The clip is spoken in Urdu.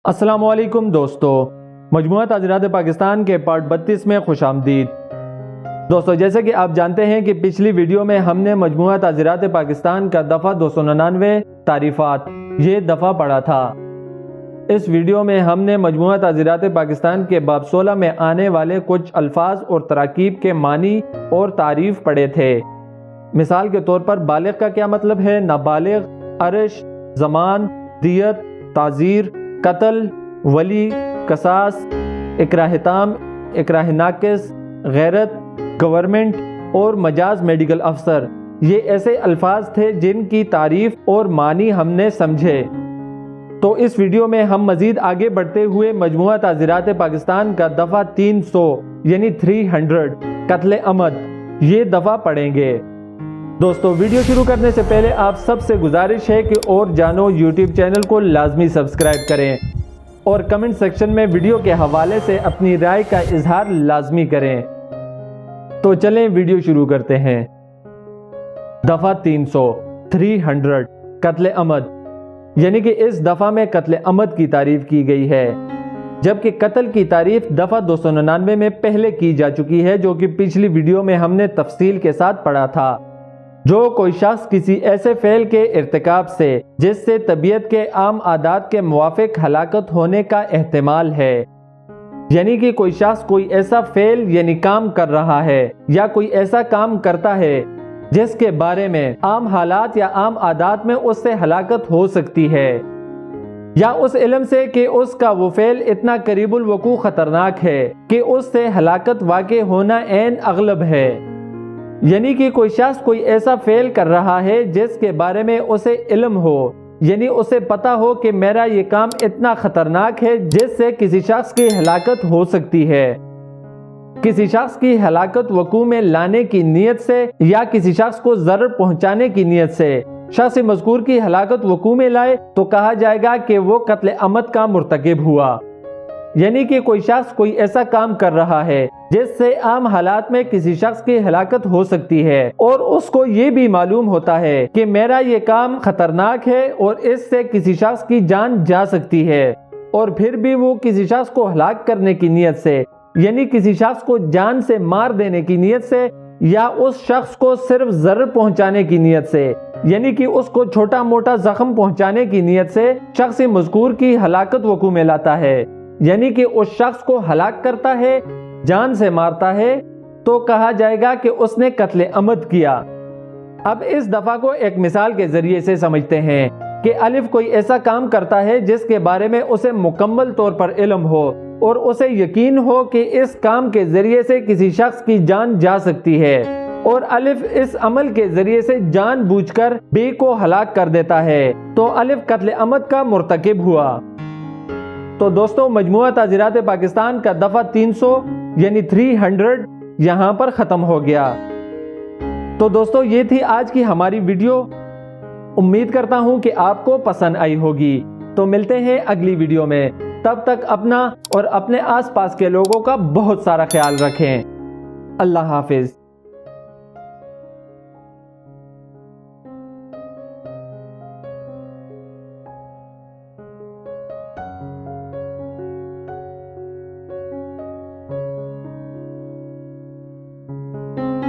السلام علیکم دوستو، مجموعہ تعزیرات پاکستان کے پارٹ 32 میں خوش آمدید۔ دوستو، جیسے کہ آپ جانتے ہیں کہ پچھلی ویڈیو میں ہم نے مجموعہ تعزیرات پاکستان کا دفعہ 299 تعریفات یہ دفعہ پڑھا تھا۔ اس ویڈیو میں ہم نے مجموعہ تعزیرات پاکستان کے باب 16 میں آنے والے کچھ الفاظ اور تراکیب کے معنی اور تعریف پڑھے تھے۔ مثال کے طور پر بالغ کا کیا مطلب ہے، نابالغ، عرش، زمان، دیت، تعزیر، قتل، ولی، قصاص، اکراہ تام، اکراہ ناقص، غیرت، گورنمنٹ اور مجاز میڈیکل افسر۔ یہ ایسے الفاظ تھے جن کی تعریف اور معنی ہم نے سمجھے۔ تو اس ویڈیو میں ہم مزید آگے بڑھتے ہوئے مجموعہ تعزیرات پاکستان کا دفعہ 300 یعنی 300 قتل عمد یہ دفعہ پڑھیں گے۔ دوستو، ویڈیو شروع کرنے سے پہلے آپ سب سے گزارش ہے کہ اور جانو یوٹیوب چینل کو لازمی سبسکرائب کریں اور کمنٹ سیکشن میں ویڈیو کے حوالے سے اپنی رائے کا اظہار لازمی کریں۔ تو چلیں ویڈیو شروع کرتے ہیں۔ دفعہ 300 قتل عمد، یعنی کہ اس دفعہ میں قتل عمد کی تعریف کی گئی ہے، جبکہ قتل کی تعریف دفعہ 299 میں پہلے کی جا چکی ہے، جو کہ پچھلی ویڈیو میں ہم نے تفصیل کے ساتھ پڑھا تھا۔ جو کوئی شخص کسی ایسے فعل کے ارتکاب سے جس سے طبیعت کے عام عادات کے موافق ہلاکت ہونے کا احتمال ہے، یعنی کہ کوئی شخص کوئی ایسا فعل یعنی کام کر رہا ہے یا کوئی ایسا کام کرتا ہے جس کے بارے میں عام حالات یا عام عادات میں اس سے ہلاکت ہو سکتی ہے، یا اس علم سے کہ اس کا وہ فعل اتنا قریب الوقوع خطرناک ہے کہ اس سے ہلاکت واقع ہونا عین اغلب ہے، یعنی کہ کوئی شخص کوئی ایسا فعل کر رہا ہے جس کے بارے میں اسے علم ہو، یعنی اسے پتا ہو کہ میرا یہ کام اتنا خطرناک ہے جس سے کسی شخص کی ہلاکت ہو سکتی ہے۔ کسی شخص کی ہلاکت وقوع میں لانے کی نیت سے یا کسی شخص کو ضرر پہنچانے کی نیت سے شخص مذکور کی ہلاکت وقوع میں لائے تو کہا جائے گا کہ وہ قتل عمد کا مرتکب ہوا، یعنی کہ کوئی شخص کوئی ایسا کام کر رہا ہے جس سے عام حالات میں کسی شخص کی ہلاکت ہو سکتی ہے اور اس کو یہ بھی معلوم ہوتا ہے کہ میرا یہ کام خطرناک ہے اور اس سے کسی شخص کی جان جا سکتی ہے، اور پھر بھی وہ کسی شخص کو ہلاک کرنے کی نیت سے، یعنی کسی شخص کو جان سے مار دینے کی نیت سے یا اس شخص کو صرف ضرر پہنچانے کی نیت سے، یعنی کہ اس کو چھوٹا موٹا زخم پہنچانے کی نیت سے شخص مذکور کی ہلاکت وقوع میں لاتا ہے، یعنی کہ اس شخص کو ہلاک کرتا ہے، جان سے مارتا ہے، تو کہا جائے گا کہ اس نے قتل عمد کیا۔ اب اس دفعہ کو ایک مثال کے ذریعے سے سمجھتے ہیں کہ الف کوئی ایسا کام کرتا ہے جس کے بارے میں اسے مکمل طور پر علم ہو اور اسے یقین ہو کہ اس کام کے ذریعے سے کسی شخص کی جان جا سکتی ہے، اور الف اس عمل کے ذریعے سے جان بوجھ کر بے کو ہلاک کر دیتا ہے، تو الف قتل عمد کا مرتکب ہوا۔ تو دوستو، مجموعہ تعزیرات پاکستان کا دفعہ 300 یعنی 300 یہاں پر ختم ہو گیا۔ تو دوستو، یہ تھی آج کی ہماری ویڈیو۔ امید کرتا ہوں کہ آپ کو پسند آئی ہوگی۔ تو ملتے ہیں اگلی ویڈیو میں، تب تک اپنا اور اپنے آس پاس کے لوگوں کا بہت سارا خیال رکھیں۔ اللہ حافظ۔